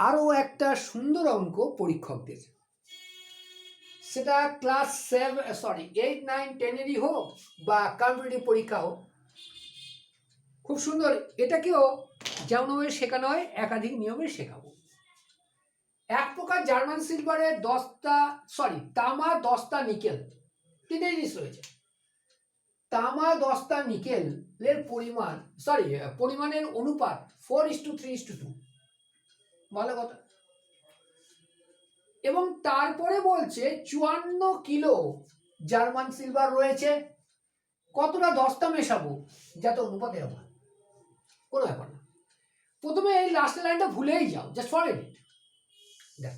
আরও একটা সুন্দর অঙ্ক পরীক্ষকদের, সেটা ক্লাস 8, 9, 10-এরই হোক বা কম্পিটিটিভ পরীক্ষা হোক, খুব সুন্দর। এটাকেও যেমনভাবে শেখানো হয় একাধিক নিয়মে শেখাবো। এক প্রকার জার্মান সিলভারের তামা 10টা নিকেল, তিনটে জিনিস রয়েছে। তামা 10টা নিকেলের পরিমাণের অনুপাত 4:3:2। ভালো কথা। এবং তারপরে বলছে 54 কিলো জার্মান সিলভার রয়েছে, কতটা 10টা মেশাবো যাতে অনুপাতে হয়। কোনো ব্যাপার না, প্রথমে এই লাস্টের লাইনটা ভুলেই যাও, জাস্ট ফরগেট ইট। দেখ,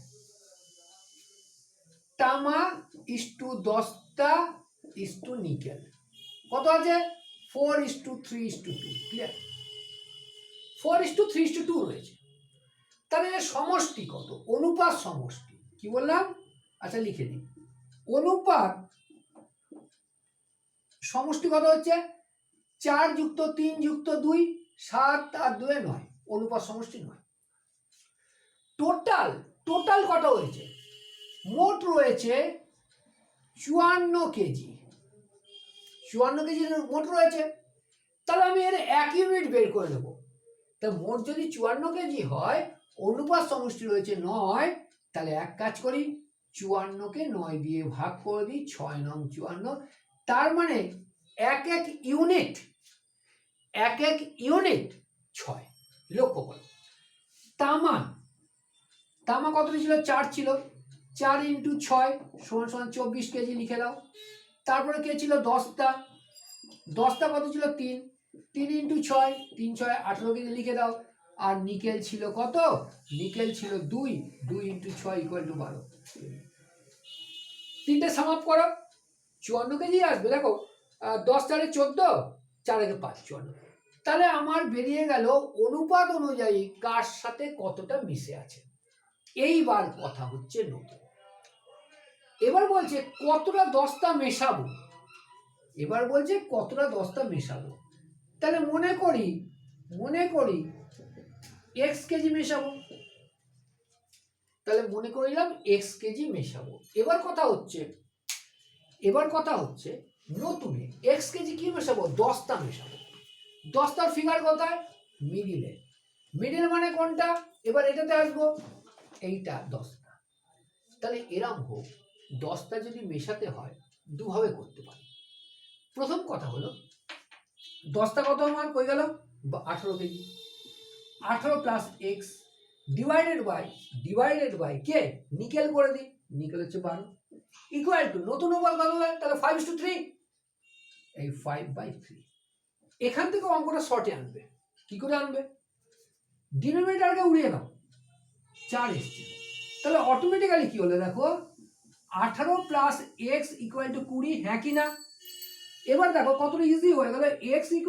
তামা ইস্টু 10টা ইস্টু নিকেল কত আছে? 4:3:2। ক্লিয়ার? 4:3:2 রয়েছে। তাহলে সমষ্টি কত? অনুপাত সমষ্টি কি বললাম? আচ্ছা লিখে দিই। অনুপাত সমষ্টি কত হচ্ছে? 4 + 3 + 2, 7 আর 2 9। অনুপাত সমষ্টি 9। টোটাল কত হয়েছে? মোট রয়েছে 54 কেজি। 54 কেজি মোট রয়েছে। তাহলে আমি এর 1 ইউনিট বের করে নেব। তা মোট যদি 54 কেজি হয়, অনুপাত সমষ্টি রয়েছে 9, তাহলে এক কাজ করি, 54কে 9 দিয়ে ভাগ করে দিই, 6 9 54। তার মানে এক এক ইউনিট 6। লক্ষ্য করো, তামা কত ছিল? 4 ছিল। 4 × 6 = 24 কেজি লিখে দাও। তারপরে কে ছিল? 10টা কত ছিল? 3 × 6 3 × 6 18 কেজি লিখে দাও। আর নিকেল ছিল কত? নিকেল ছিল 2 × 6 = 12। তিনটে সাম আপ করো, 54 কেজি আসবে। দেখো 10 × 4 = 14, 4 × 5 = 54। তাহলে আমার বেরিয়ে গেল অনুপাত অনুযায়ী কার সাথে কতটা মিশে আছে। এইবার কথা হচ্ছে নতুন। এবার বলছে কতটা 10টা মেশাবো। তাহলে মনে করি x কেজি মেশাবো। তাহলে মনে করিলাম x কেজি মেশাবো। এবার কথা হচ্ছে নতুনে x কেজি কি মেশাবো? 10টা মেশাবো। 10টার ফিগার কোথায়? মিডিল মানে কোনটা? এবার এটাতে আসবো, এইটা 10টা। তাহলে এরম হোক, 10টা যদি মেশাতে হয় দুভাবে করতে পারি। প্রথম কথা হলো 10টা কত আমার কই গেল? 18 কেজি। 18 + x ডিভাইডেড বাই কে? নিকেল করে দিই, নিকেল হচ্ছে 12, ইকুয়াল টু নতুন অনুপাত কত হয়? তাহলে 5:3। এই 5/3। এখান থেকে অঙ্কটা শর্টে আনবে। কি করে আনবে? ডিনোমিনেটরকে উড়িয়ে দাও, 4 এসছে। তাহলে অটোমেটিক্যালি কি হলো দেখো, 18 + x = 20। হ্যাঁ কি না? এবার দেখো কতটা ইজি হয়ে গেল। x =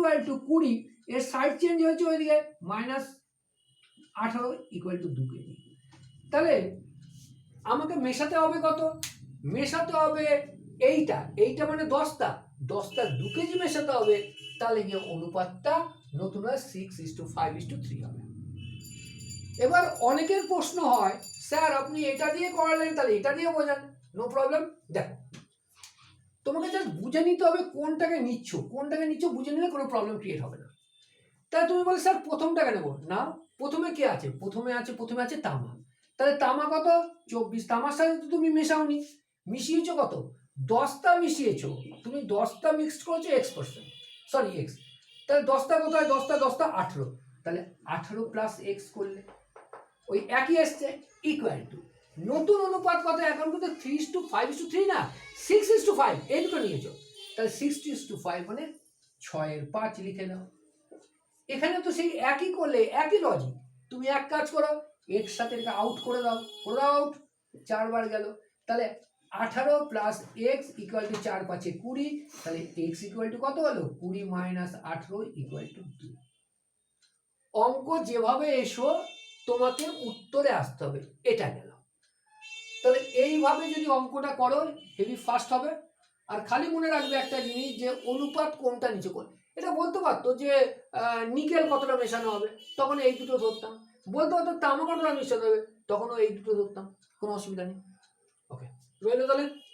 20, এর সাইড চেঞ্জ হয়েছে ওইদিকে, -18 = 2 কেজি। তাহলে আমাকে মেশাতে হবে কত? মেশাতে হবে এইটা মানে 10টা 2 কেজি মেশাতে হবে। তাহলে গিয়ে অনুপাতটা নতুন হয় 6:5:3 হবে। এবার অনেকের প্রশ্ন হয়, স্যার আপনি এটা দিয়ে করালেন, তাহলে এটা দিয়ে বোঝান। No problem. দেখো, তোমাকে জাস্ট বুঝে নিতে হবে কোনটাকে নিচ্ছ বুঝে নিলে কোনো প্রবলেম ক্রিয়েট হবে না। তাহলে তুমি বলে স্যার প্রথমটাকে নেবো না। প্রথমে কে আছে? প্রথমে আছে তামা। তাহলে তামা কত? 24। তামার সাথে তো তুমি মেশাওনি, মিশিয়েছো কত? 10টা মিশিয়েছো তুমি, 10টা মিক্সড করেছো x%, x। তাহলে 10টা কোথায়? 10টা 18। তাহলে 18 + x করলে ওই একই আসছে, ইকুয়াল টু নতুন অনুপাত কত? এখন কিন্তু 3:5:3 না, 6:5। এই দুটো নিয়েছো। তাহলে 6:5 মানে 6/5 লিখে নাও। এখানে তো সেই একই করলে, একই লজিক। তুমি এক কাজ করো, এর সাথে এটা আউট করে দাও আউট, 4 বার গেল। তাহলে 18 + x = 4 × 5 = 20। তাহলে x = কত হলো? 20 - 18 = 2। অঙ্ক যেভাবে এসো তোমাকে উত্তরে আসতে হবে। এটা গেল। তাহলে এইভাবে যদি অঙ্কটা করো হেভি ফাস্ট হবে। আর খালি মনে রাখবে একটা জিনিস, যে অনুপাত কোনটা নিচে কোন। এটা বলতে পারতো যে নিকেল কতটা মেশানো হবে, তখন এই দুটো ধরতাম। বলতে হতো তামাক আর মিশাতে হবে, তখনও এই দুটো ধরতাম, কোনো অসুবিধা নেই। ওকে, রইলো তাহলে।